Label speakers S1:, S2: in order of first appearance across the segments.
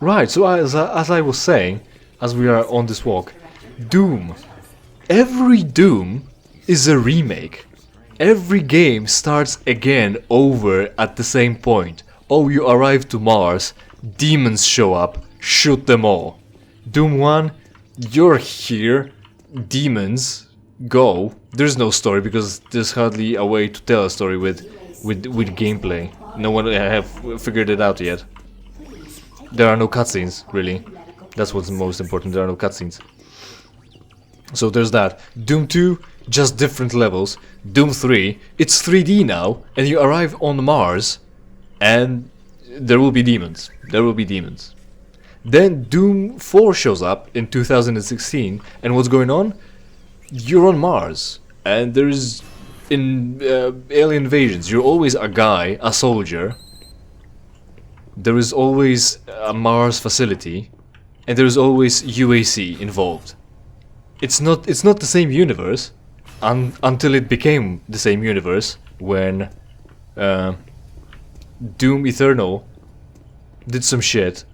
S1: Right, so as I was saying, as we are on this walk, Doom. Every Doom is a remake. Every game starts again over at the same point. Oh, you arrive to Mars, demons show up, shoot them all. Doom 1, you're here, demons, go. There's no story because there's hardly a way to tell a story with gameplay. No one have figured it out yet. There are no cutscenes, really. That's what's most important, there are no cutscenes. So there's that. Doom 2, just different levels. Doom 3, it's 3D now, and you arrive on Mars, and there will be demons. There will be demons. Then Doom 4 shows up in 2016, and what's going on? You're on Mars, and there's alien invasions. You're always a guy, a soldier. There is always a Mars facility, and there is always UAC involved. It's not the same universe until it became the same universe when Doom Eternal did some shit,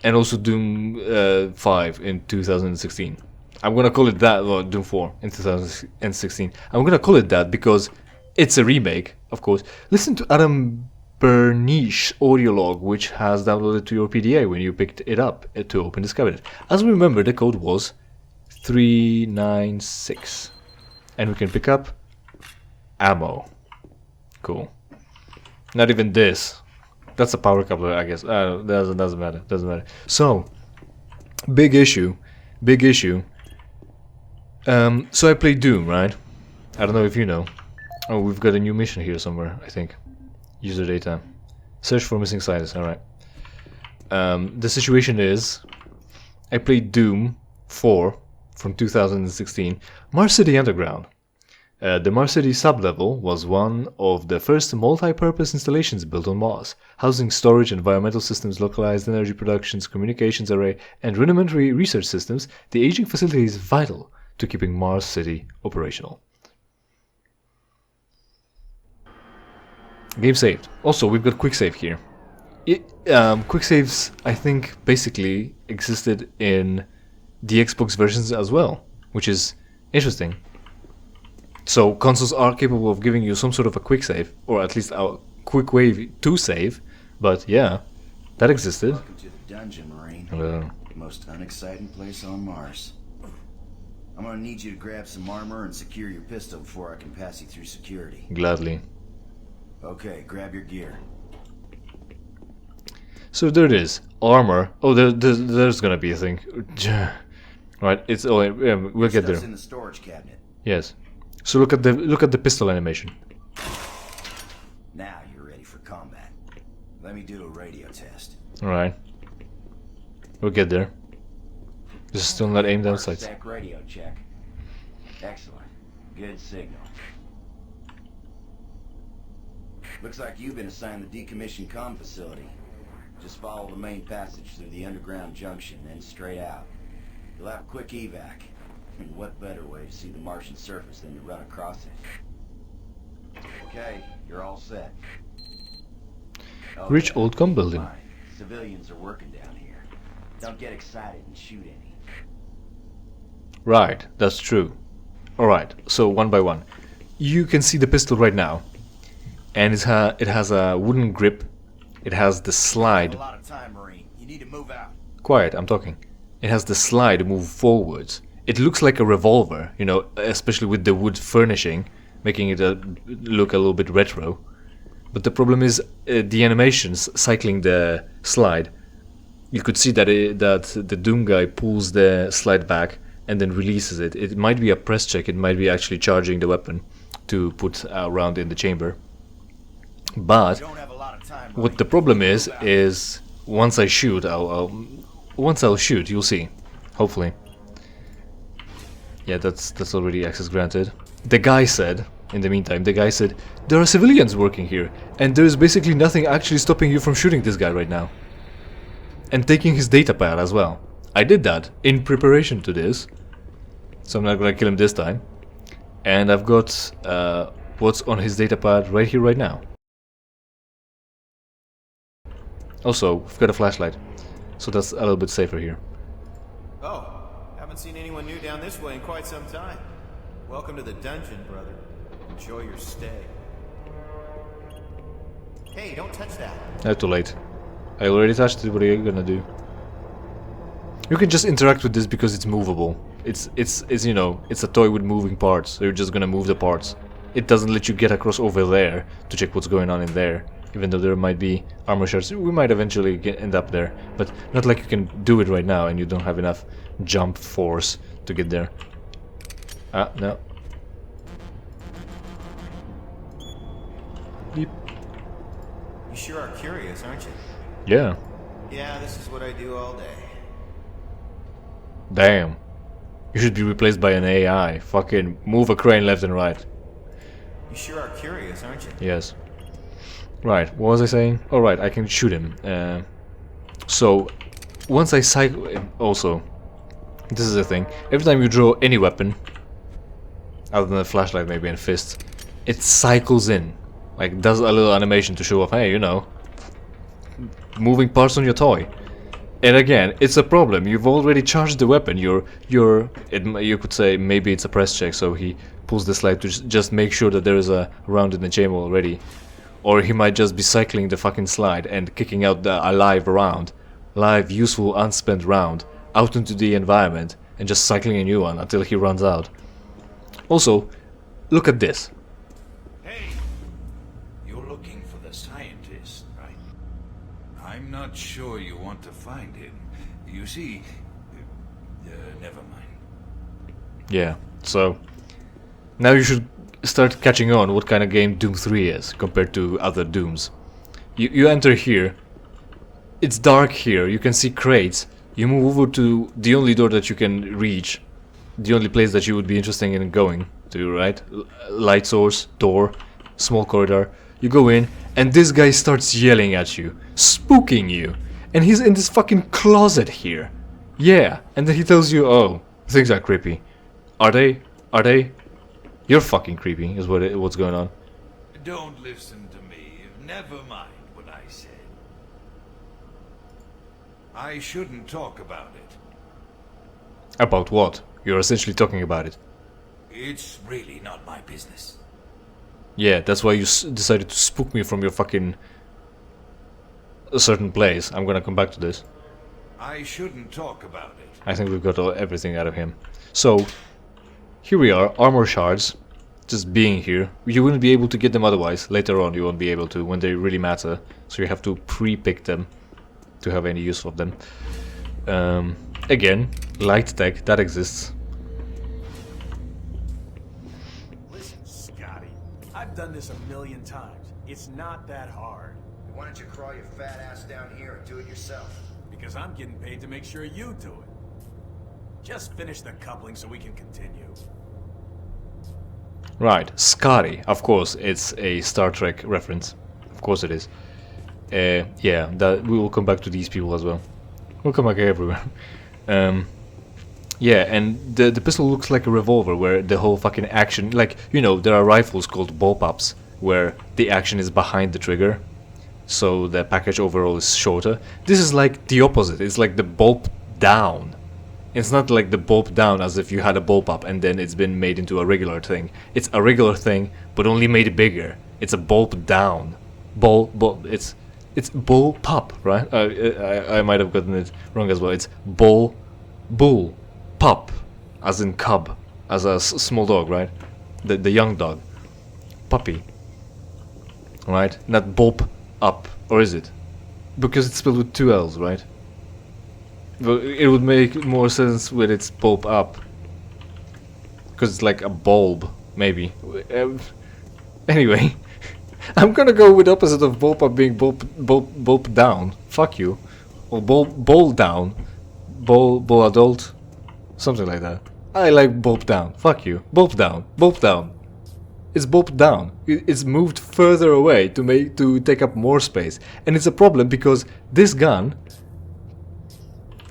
S1: and also Doom 5 in 2016. I'm gonna call it that, well, Doom 4 in 2016. I'm gonna call it that because it's a remake, of course. Listen to Adam Berniche's audio log, which has downloaded to your PDA when you picked it up to open this cabinet. As we remember, the code was 396. And we can pick up ammo. Cool. Not even this. That's a power coupler, I guess. Doesn't matter. Doesn't matter. So, big issue. Big issue. So I played Doom, right? I don't know if you know. Oh, we've got a new mission here somewhere, I think. User data. Search for missing scientists, alright. The situation is, I played Doom 4 from 2016, Mars City Underground. The Mars City sublevel was one of the first multi-purpose installations built on Mars, housing storage, environmental systems, localized energy productions, communications array, and rudimentary research systems. The aging facility is vital to keeping Mars City operational. Game saved. Also, we've got quick save here. Quick saves, I think, basically existed in the Xbox versions as well, which is interesting. So consoles are capable of giving you some sort of a quick save, or at least a quick way to save. But yeah, that existed.
S2: Welcome to the dungeon, Marine.
S1: Hello.
S2: Most unexciting place on Mars. I'm gonna need you to grab some armor and secure your pistol before I can pass you through security.
S1: Gladly.
S2: Okay, grab your gear.
S1: So there it is. Armor. Oh, there's gonna be a thing. Right. It's oh, yeah, we'll get there.
S2: Stuff's in the storage cabinet.
S1: Yes. So look at the pistol animation.
S2: Now you're ready for combat. Let me do a radio test.
S1: All right. We'll get there. Just don't let aim down sights.
S2: Stack radio check. Excellent. Good signal. Looks like you've been assigned the decommissioned comm facility. Just follow the main passage through the underground junction, then straight out. You'll have a quick evac. And what better way to see the Martian surface than to run across it? Okay, you're all set.
S1: Rich old com building.
S2: Fine. Civilians are working down here. Don't get excited and shoot any.
S1: Right, that's true. Alright, so one by one. You can see the pistol right now. And it has a wooden grip. It has the slide.
S2: A lot of time, Marine. You need to move out.
S1: Quiet, I'm talking. It has the slide to move forwards. It looks like a revolver, you know, especially with the wood furnishing, making it look a little bit retro. But the problem is the animations cycling the slide. You could see that that the Doom guy pulls the slide back and then releases it. It might be a press check. It might be actually charging the weapon to put a round in the chamber. But what the problem is once I shoot, once I'll shoot, you'll see. Hopefully. Yeah, that's already access granted. The guy said, in the meantime, there are civilians working here, and there's basically nothing actually stopping you from shooting this guy right now. And taking his data pad as well. I did that in preparation to this, so I'm not gonna kill him this time. And I've got what's on his data pad right here, right now. Also, we've got a flashlight, so that's a little bit safer here.
S3: Oh, haven't seen anyone new down this way in quite some time. Welcome to the dungeon, brother. Enjoy your stay. Hey, don't touch that.
S1: Too late. I already touched it. What are you gonna do? You can just interact with this because it's movable. It's you know, it's a toy with moving parts, so you're just gonna move the parts. It doesn't let you get across over there to check what's going on in there. Even though there might be armor shards, we might eventually end up there. But not like you can do it right now and you don't have enough jump force to get there. Ah, no. Beep.
S3: You sure are curious, aren't you?
S1: Yeah.
S3: Yeah, this is what I do all day.
S1: Damn. You should be replaced by an AI. Fucking move a crane left and right.
S3: You sure are curious, aren't you?
S1: Yes. Right, what was I saying? Oh right, I can shoot him. So, once I cycle... Also, this is the thing. Every time you draw any weapon, other than a flashlight maybe and fist, it cycles in. Like, does a little animation to show off, hey, you know, moving parts on your toy. And again, it's a problem. You've already charged the weapon. You could say maybe it's a press check, so he pulls the slide to just make sure that there is a round in the chamber already. Or he might just be cycling the fucking slide and kicking out a live round, live, useful, unspent round, out into the environment and just cycling a new one until he runs out. Also, look at this.
S4: Hey, you're looking for the scientist, right? I'm not sure you want to find him. You see, never mind.
S1: Yeah, so now you should start catching on what kind of game Doom 3 is compared to other Dooms. You enter here, it's dark here, you can see crates, you move over to the only door that you can reach, the only place that you would be interested in going to, right? Light source, door, small corridor, you go in, and this guy starts yelling at you, spooking you, and he's in this fucking closet here. Yeah, and then he tells you, oh, things are creepy. Are they? Are they? You're fucking creepy, is what's going on.
S4: Don't listen to me. Never mind what I said. I shouldn't talk about it.
S1: About what? You're essentially talking about it.
S4: It's really not my business.
S1: Yeah, that's why you decided to spook me from your fucking... a certain place. I'm gonna come back to this.
S4: I shouldn't talk about it.
S1: I think we've got everything out of him. So, here we are, armor shards. Just being here. You wouldn't be able to get them otherwise. Later on you won't be able to, when they really matter. So you have to pre-pick them to have any use of them. Again, light tech, that exists.
S5: Listen, Scotty, I've done this a million times. It's not that hard.
S2: Why don't you crawl your fat ass down here and do it yourself?
S5: Because I'm getting paid to make sure you do it. Just finish the coupling so we can continue.
S1: Right, Scotty. Of course, it's a Star Trek reference. Of course it is. Yeah, that we will come back to these people as well. We'll come back everywhere. Yeah, and the pistol looks like a revolver, where the whole fucking action, like, you know, there are rifles called bullpups, where the action is behind the trigger, so the package overall is shorter. This is like the opposite. It's like the bulb down. It's not like the bulb down as if you had a bullpup and then it's been made into a regular thing. It's a regular thing, but only made bigger. It's a bulb down. It's bullpup, right? I might have gotten it wrong as well. It's bull pup, as in cub, as a small dog, right? The young dog, puppy, right? Not bulb up, or is it? Because it's spelled with two L's, right? Well, it would make more sense with its bulb up, because it's like a bulb, maybe. Anyway, I'm gonna go with opposite of bulb up being bulb down. Fuck you. Or bowl down, bowl adult, something like that. I like bulb down. Fuck you. Bulb down. Bulb down. It's bulb down. It's moved further away to take up more space, and it's a problem because this gun.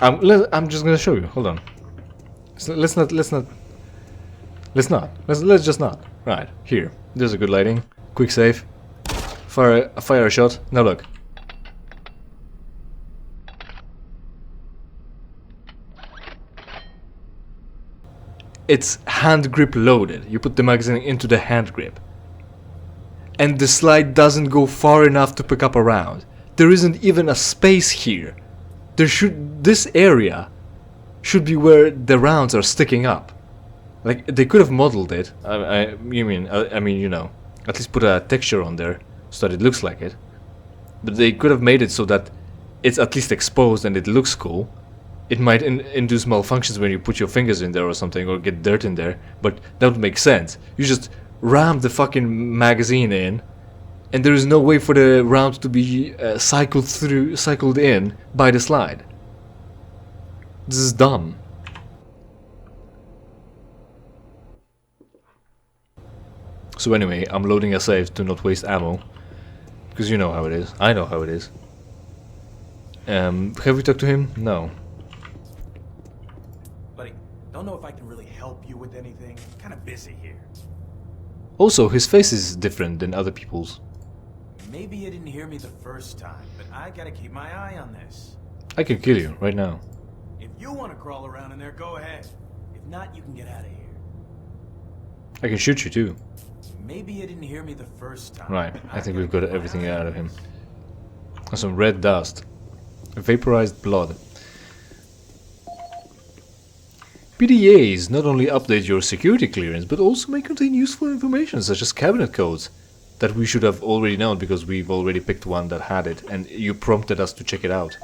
S1: I'm just gonna show you. Hold on. So let's just not. Right here. There's a good lighting. Quick save. Fire a shot. Now look. it's hand grip loaded. You put the magazine into the hand grip. And the slide doesn't go far enough to pick up a round. There isn't even a space here. This area should be where the rounds are sticking up. Like, they could have modeled it. I mean, you know, at least put a texture on there so that it looks like it. But they could have made it so that it's at least exposed and it looks cool. It might induce malfunctions when you put your fingers in there or something, or get dirt in there, but that would make sense. You just ram the fucking magazine in, and there is no way for the round to be cycled in by the slide. This is dumb. So anyway, I'm loading a save to not waste ammo, because you know how it is. I know how it is. Have we talked to him? No.
S5: Buddy, don't know if I can really help you with anything. I'm kind of busy here.
S1: Also, his face is different than other people's.
S5: Maybe you didn't hear me the first time, but I gotta keep my eye on this.
S1: I can kill you right now.
S5: If you want to crawl around in there, go ahead. If not, you can get out of here.
S1: I can shoot you too.
S5: Maybe you didn't hear me the first time.
S1: Right,
S5: but
S1: I think
S5: gotta
S1: we've got
S5: keep my
S1: everything
S5: eye
S1: out
S5: on
S1: of him.
S5: this.
S1: And some red dust. Vaporized blood. PDAs not only update your security clearance, but also may contain useful information such as cabinet codes that we should have already known because we've already picked one that had it and you prompted us to check it out.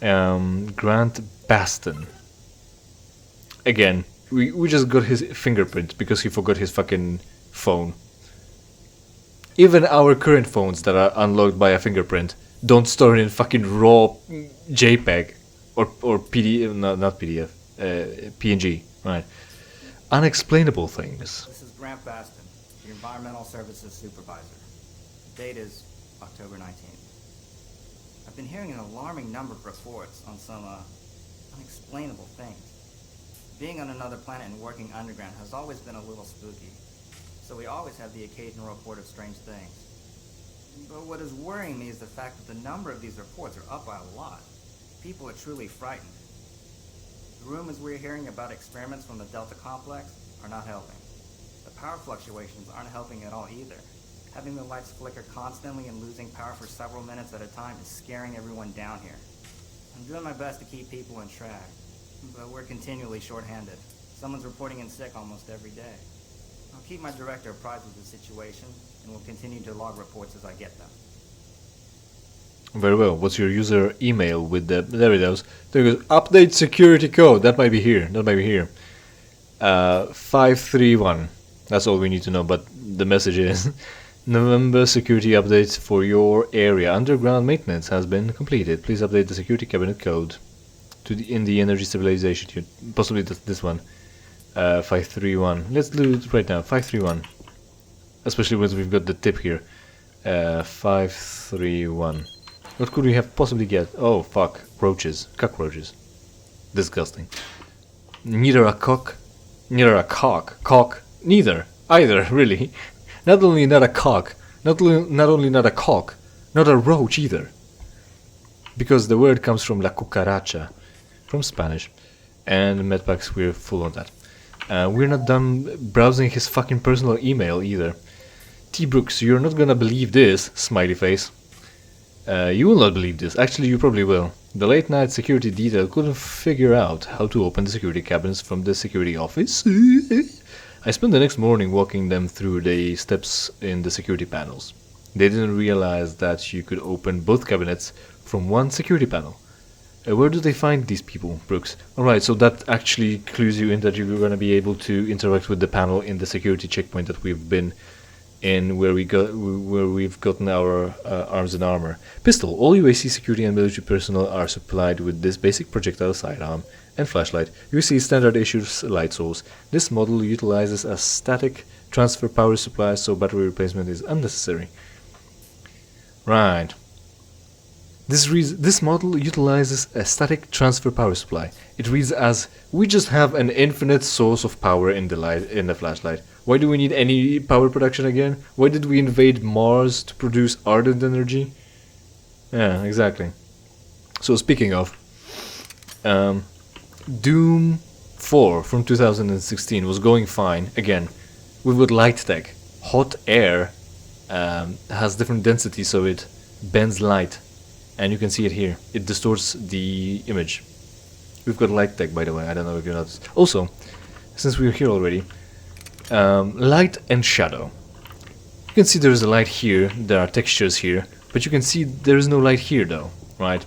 S1: Grant Baston. Again, we just got his fingerprint because he forgot his fucking phone. Even our current phones that are unlocked by a fingerprint don't store in fucking raw JPEG or PDF, no, not PDF, PNG, right? Unexplainable things.
S6: This is Grant Baston, your Environmental Services Supervisor. The date is October 19th. I've been hearing an alarming number of reports on some unexplainable things. Being on another planet and working underground has always been a little spooky, so we always have the occasional report of strange things. But what is worrying me is the fact that the number of these reports are up by a lot. People are truly frightened. The rumors we're hearing about experiments from the Delta Complex are not helping. The power fluctuations aren't helping at all either. Having the lights flicker constantly and losing power for several minutes at a time is scaring everyone down here. I'm doing my best to keep people in track, but we're continually short-handed. Someone's reporting in sick almost every day. I'll keep my director apprised of the situation, and will continue to log reports as I get them.
S1: Very well. What's your user email with the... There it goes. There it goes. Update security code. That might be here. That might be here. 531. That's all we need to know, but the message is... November security update for your area. Underground maintenance has been completed. Please update the security cabinet code to in the energy stabilization. Possibly this one. 531. Let's do it right now. 531. Especially once we've got the tip here. 531. What could we have possibly get? Oh fuck. Roaches. Cockroaches. Disgusting. Neither a cock. Neither a cock. Cock. Neither. Either, really. Not only not a cock. Not only not a cock. Not a roach either. Because the word comes from la cucaracha. From Spanish. And medpacks, we're full on that. We're not done browsing his fucking personal email either. T. Brooks, you're not gonna believe this, smiley face. You will not believe this. Actually, you probably will. The late night security detail couldn't figure out how to open the security cabinets from the security office. I spent the next morning walking them through the steps in the security panels. They didn't realize that you could open both cabinets from one security panel. Where do they find these people, Brooks? Alright, so that actually clues you in that you're going to be able to interact with the panel in the security checkpoint that we've been in, where we've gotten our arms and armor. Pistol. All UAC security and military personnel are supplied with this basic projectile sidearm and flashlight. UAC standard issue light source. This model utilizes a static transfer power supply, so battery replacement is unnecessary. Right. This model utilizes a static transfer power supply. It reads as, we just have an infinite source of power in the flashlight. Why do we need any power production again? Why did we invade Mars to produce ardent energy? Yeah, exactly. So speaking of, Doom 4 from 2016 was going fine. Again, we've got light tech. Hot air has different density, so it bends light. And you can see it here. It distorts the image. We've got light tech, by the way. I don't know if you noticed. Also, since we're here already, light and shadow. You can see there is a light here. There are textures here. But you can see there is no light here, though. Right?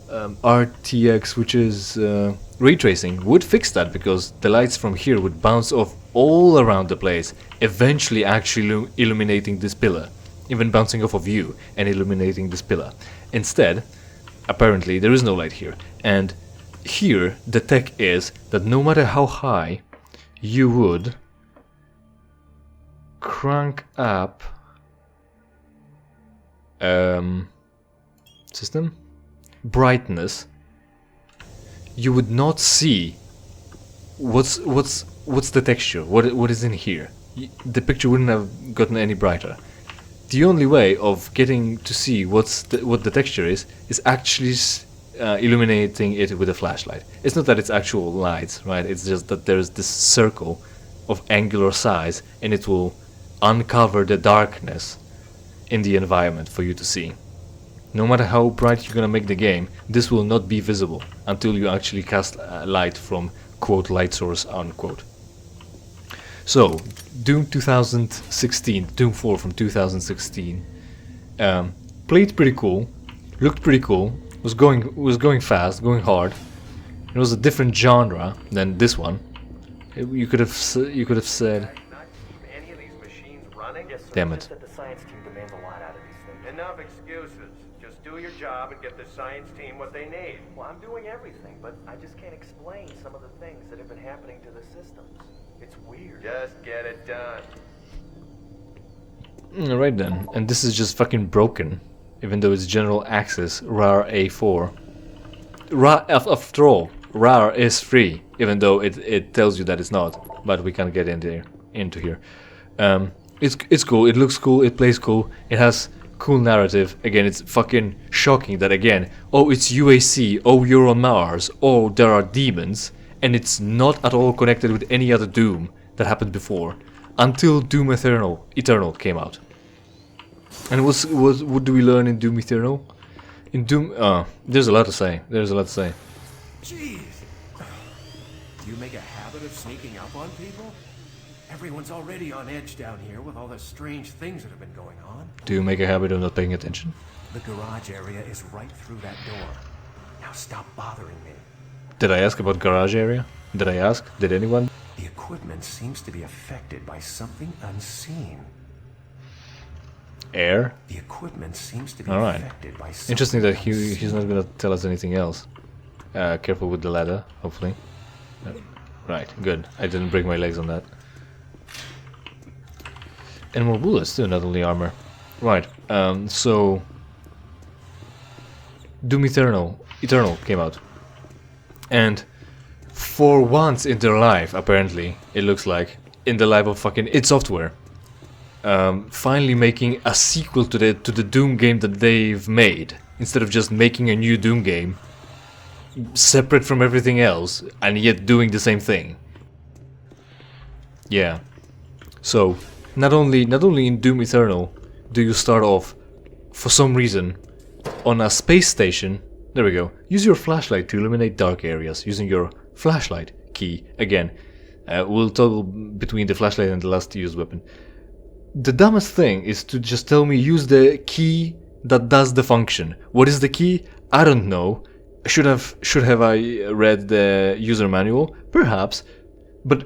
S1: RTX, which is ray tracing, would fix that, because the lights from here would bounce off all around the place, eventually actually illuminating this pillar, even bouncing off of you and illuminating this pillar. Instead, apparently there is no light here, and here the tech is that no matter how high you would crank up system brightness, you would not see what's the texture, what is in here. The picture wouldn't have gotten any brighter. The only way of getting to see what the texture is actually illuminating it with a flashlight. It's not that it's actual lights, right? It's just that there's this circle of angular size, and it will uncover the darkness in the environment for you to see. No matter how bright you're gonna make the game, this will not be visible until you actually cast light from quote light source unquote. So, Doom 2016, Doom 4 from 2016, played pretty cool, looked pretty cool, was going fast, going hard. It was a different genre than this one. You could have said,
S7: Any of these machines running? Yes, sir.
S1: damn it.
S7: Just that the science team demands a lot out of these things.
S3: Enough excuses. Just do your job and get the science team what they need.
S7: Well, I'm doing everything, but I just can't explain some of the things that have been happening to the systems. It's weird.
S3: Just get it done.
S1: Right then, and this is just fucking broken, even though it's general access, RAR A4. After all, RAR is free, even though it tells you that it's not, but we can't get into here. It's cool, it looks cool, it plays cool, it has cool narrative. Again, it's fucking shocking that again, oh, it's UAC, oh, you're on Mars, oh, there are demons, and it's not at all connected with any other Doom that happened before, until Doom Eternal came out. And what do we learn in Doom Eternal? In Doom, there's a lot to say.
S5: Jeez. You make a habit of sneaking up on people? Everyone's already on edge down here with all the strange things that have been going on.
S1: Do you make a habit of not paying attention?
S5: The garage area is right through that door. Now stop bothering me.
S1: Did I ask about garage area? Did I ask? Did anyone?
S5: The equipment seems to be affected by something unseen.
S1: Air?
S5: The equipment seems to be
S1: Alright.
S5: affected by something
S1: Interesting that
S5: unseen.
S1: he's not gonna tell us anything else. Careful with the ladder, hopefully. Right, good. I didn't break my legs on that. And more bullets too, not only armor. Right, so... Doom Eternal came out. And for once in their life, apparently, it looks like, in the life of fucking id Software, finally making a sequel to the Doom game that they've made, instead of just making a new Doom game separate from everything else and yet doing the same thing. Yeah. So not only in Doom Eternal do you start off for some reason on a space station. There we go. Use your flashlight to illuminate dark areas using your flashlight key. Again, we'll toggle between the flashlight and the last used weapon. The dumbest thing is to just tell me use the key that does the function. What is the key? I don't know. Should have I read the user manual? Perhaps. But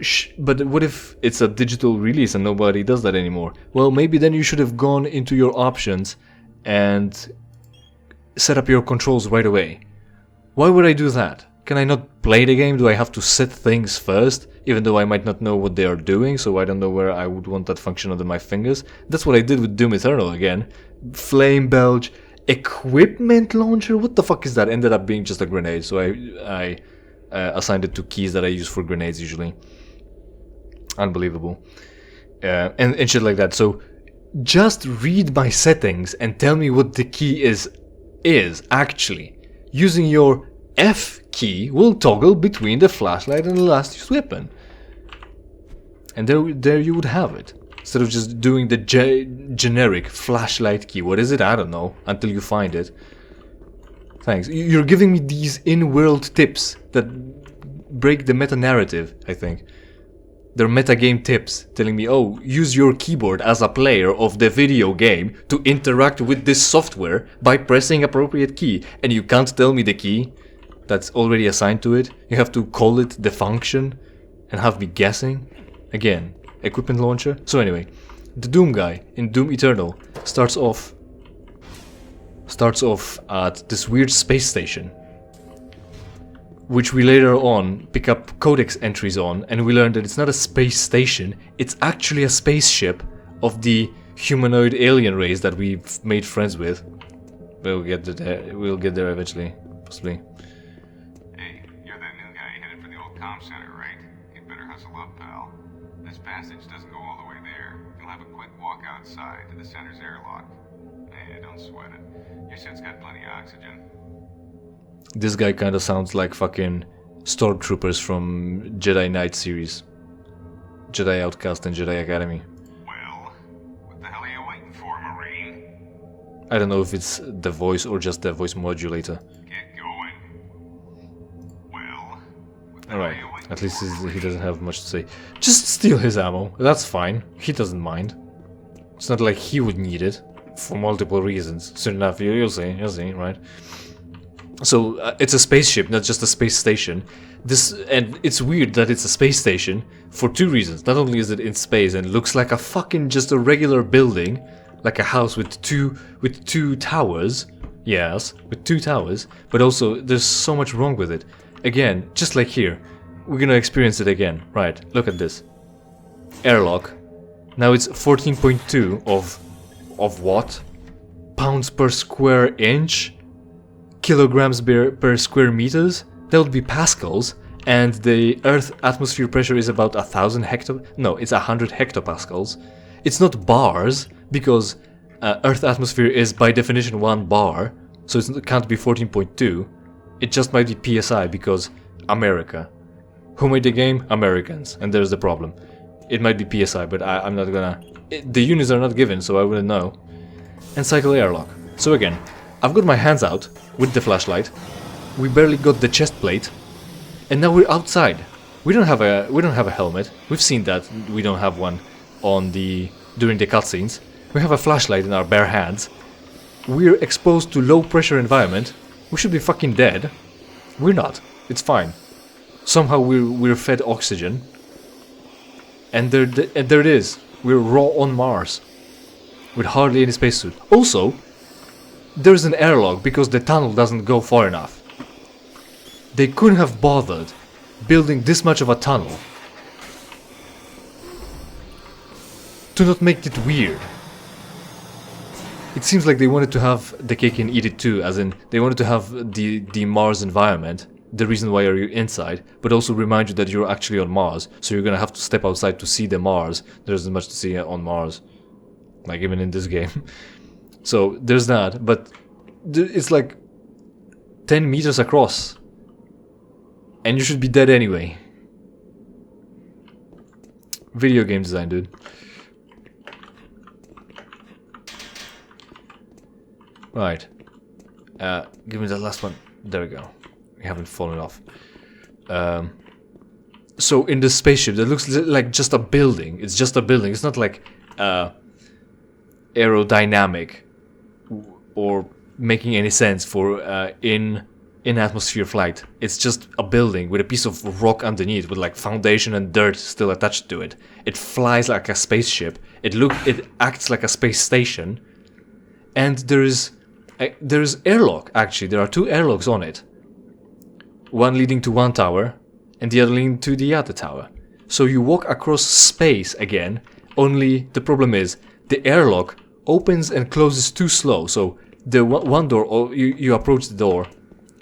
S1: what if it's a digital release and nobody does that anymore? Well, maybe then you should have gone into your options and set up your controls right away. Why would I do that? Can I not play the game? Do I have to set things first? Even though I might not know what they are doing, so I don't know where I would want that function under my fingers. That's what I did with Doom Eternal again. Flame Belch, equipment launcher, what the fuck is that? Ended up being just a grenade, so I assigned it to keys that I use for grenades usually. Unbelievable. And shit like that. So just read my settings and tell me what the key is actually. Using your F key will toggle between the flashlight and the last used weapon. And there you would have it. Instead of just doing the generic flashlight key. What is it? I don't know. Until you find it. Thanks. You're giving me these in-world tips that break the meta-narrative, I think. They're metagame tips telling me, oh, use your keyboard as a player of the video game to interact with this software by pressing appropriate key. And you can't tell me the key that's already assigned to it. You have to call it the function and have me guessing. Again, equipment launcher. So anyway, the Doom guy in Doom Eternal starts off at this weird space station, which we later on pick up codex entries on, and we learn that it's not a space station, it's actually a spaceship of the humanoid alien race that we've made friends with. We'll get there eventually, possibly.
S8: Hey, you're that new guy headed for the old comm center, right? You better hustle up, pal. This passage doesn't go all the way there. You'll have a quick walk outside to the center's airlock. Hey, don't sweat it. Your suit's got plenty of oxygen.
S1: This guy kinda sounds like fucking stormtroopers from Jedi Knight series. Jedi Outcast and Jedi Academy.
S8: Well, what the hell are you waiting for, Marine?
S1: I don't know if it's the voice or just the voice modulator.
S8: Get going. Well, what the
S1: Alright,
S8: hell are you waiting
S1: at least
S8: for,
S1: he doesn't have much to say. Just steal his ammo, that's fine. He doesn't mind. It's not like he would need it, for multiple reasons. Soon enough, you'll see, right? So, it's a spaceship, not just a space station. And it's weird that it's a space station for two reasons. Not only is it in space and looks like a fucking just a regular building, like a house with two towers. Yes, with two towers, but also there's so much wrong with it. Again, just like here, we're gonna experience it again. Right, look at this. Airlock. Now it's 14.2 of what? Pounds per square inch? Kilograms per square meters? That would be pascals, and the Earth atmosphere pressure is about 1,000 it's 100 hectopascals. It's not bars, because Earth atmosphere is by definition 1 bar, so it can't be 14.2. It just might be PSI, because America. Who made the game? Americans, and there's the problem. It might be PSI, but I'm not gonna... the units are not given, so I wouldn't know. And cycle airlock. So again, I've got my hands out with the flashlight. We barely got the chest plate, and now we're outside. We don't have a helmet. We've seen that we don't have one during the cutscenes. We have a flashlight in our bare hands. We're exposed to low pressure environment. We should be fucking dead. We're not. It's fine. Somehow we're fed oxygen. And there it is. We're raw on Mars. With hardly any spacesuit. Also, there's an airlock because the tunnel doesn't go far enough. They couldn't have bothered building this much of a tunnel to not make it weird. It seems like they wanted to have the cake and eat it too, as in they wanted to have the Mars environment, the reason why are you inside, but also remind you that you're actually on Mars, so you're gonna have to step outside to see the Mars. There isn't much to see on Mars, like even in this game. So there's that, but it's like 10 meters across, and you should be dead anyway. Video game design, dude. Right. Give me that last one. There we go. We haven't fallen off. So in the spaceship, that looks like just a building. It's just a building. It's not like aerodynamic or making any sense for in atmosphere flight. It's just a building with a piece of rock underneath with like foundation and dirt still attached to it. It flies like a spaceship. It acts like a space station. And there's airlock, actually. There are 2 airlocks on it. One leading to one tower, and the other leading to the other tower. So you walk across space again, only the problem is, the airlock opens and closes too slow. So the one door, you approach the door,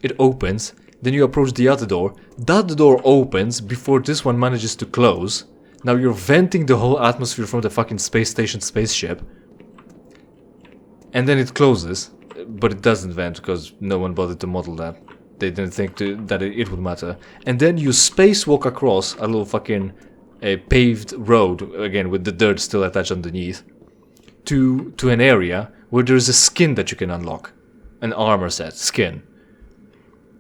S1: it opens, then you approach the other door, that door opens before this one manages to close. Now you're venting the whole atmosphere from the fucking space station spaceship. And then it closes, but it doesn't vent because no one bothered to model that. They didn't think that it would matter. And then you spacewalk across a little fucking paved road, again with the dirt still attached underneath, to an area where there is a skin that you can unlock. An armor set, skin.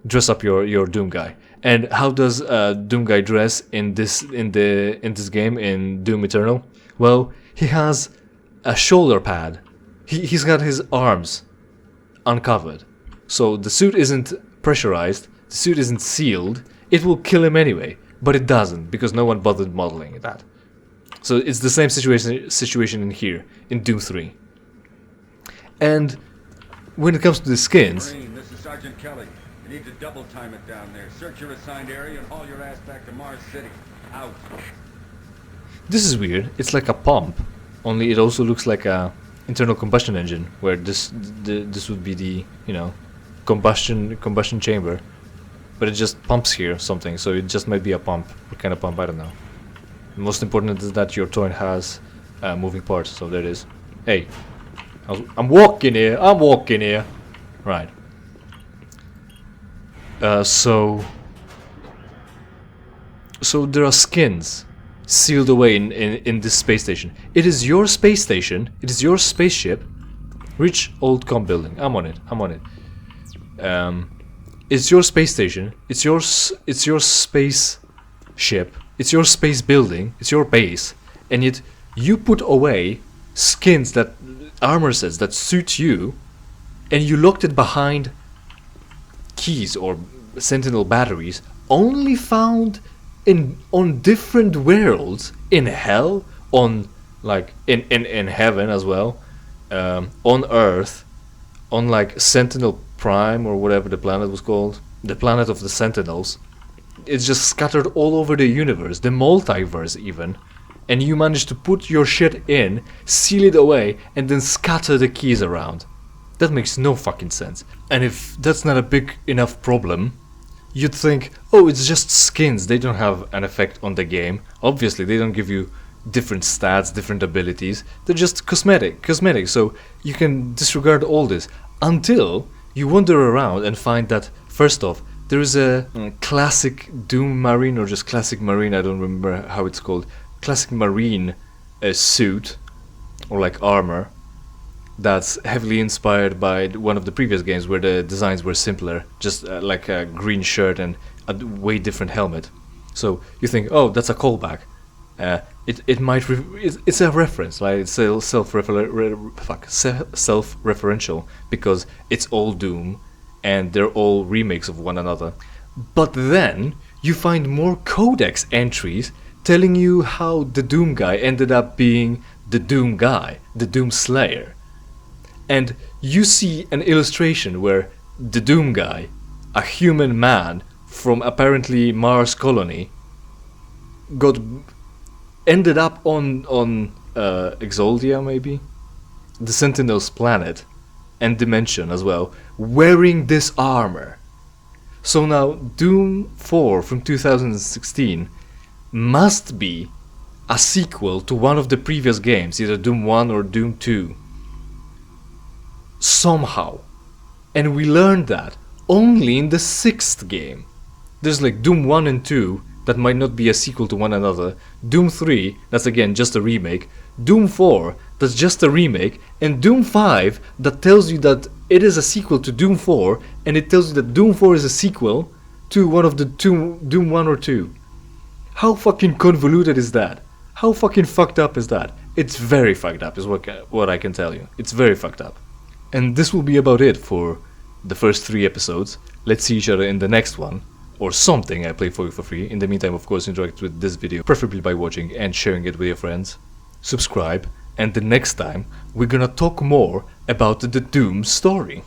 S1: Dress up your Doom guy. And how does Doom guy dress in this game, in Doom Eternal? Well, he has a shoulder pad. He's got his arms uncovered. So the suit isn't pressurized, the suit isn't sealed. It will kill him anyway, but it doesn't because no one bothered modeling that. So it's the same situation in here, in Doom 3. And when it comes to the skins...
S9: Marine, this is Sergeant Kelly. You need to double time it down there. Search your assigned area and haul your ass back to Mars City. Out.
S1: This is weird. It's like a pump, only it also looks like a internal combustion engine, where this would be the, you know, combustion chamber, but it just pumps here something. So it just might be a pump. What kind of pump? I don't know. The most important is that your toy has moving parts. So there it is. Hey, I'm walking here. I'm walking here. Right. So there are skins sealed away in this space station. It is your space station. It is your spaceship. Rich old com building. I'm on it. I'm on it. It's your space station. It's your space ship. It's your space building. It's your base. And yet you put away skins, that armor sets that suit you, and you locked it behind keys or sentinel batteries, only found on different worlds, in hell, on like in heaven as well, on Earth, on like Sentinel Prime or whatever the planet was called, the planet of the Sentinels. It's just scattered all over the universe, the multiverse even, and you managed to put your shit in, seal it away, and then scatter the keys around. That makes no fucking sense. And if that's not a big enough problem, you'd think, oh, it's just skins, they don't have an effect on the game. Obviously, they don't give you different stats, different abilities. They're just cosmetic, so you can disregard all this until you wander around and find that, first off, there is a classic Doom Marine, or just classic Marine, I don't remember how it's called, classic Marine suit, or like armor, that's heavily inspired by one of the previous games where the designs were simpler, just like a green shirt and a way different helmet. So you think, oh, that's a callback. It's a reference, like it's self-referential because it's all Doom and they're all remakes of one another. But then you find more codex entries telling you how the Doom guy ended up being the Doom guy, the Doom Slayer. And you see an illustration where the Doom guy, a human man from apparently Mars colony, ended up on Exoldia, maybe, the Sentinel's planet and dimension as well, wearing this armor. So now Doom 4 from 2016 must be a sequel to one of the previous games, either Doom 1 or Doom 2. Somehow. And we learned that only in the 6th game. There's like Doom 1 and 2 that might not be a sequel to one another, Doom 3, that's again just a remake, Doom 4, that's just a remake, and Doom 5 that tells you that it is a sequel to Doom 4, and it tells you that Doom 4 is a sequel to one of the two, Doom 1 or 2. How fucking convoluted is that? How fucking fucked up is that? It's very fucked up is what I can tell you. It's very fucked up. And this will be about it for the first 3 episodes. Let's see each other in the next one, or something I play for you for free. In the meantime, of course, interact with this video, preferably by watching and sharing it with your friends. Subscribe, and the next time we're gonna talk more about the Doom story.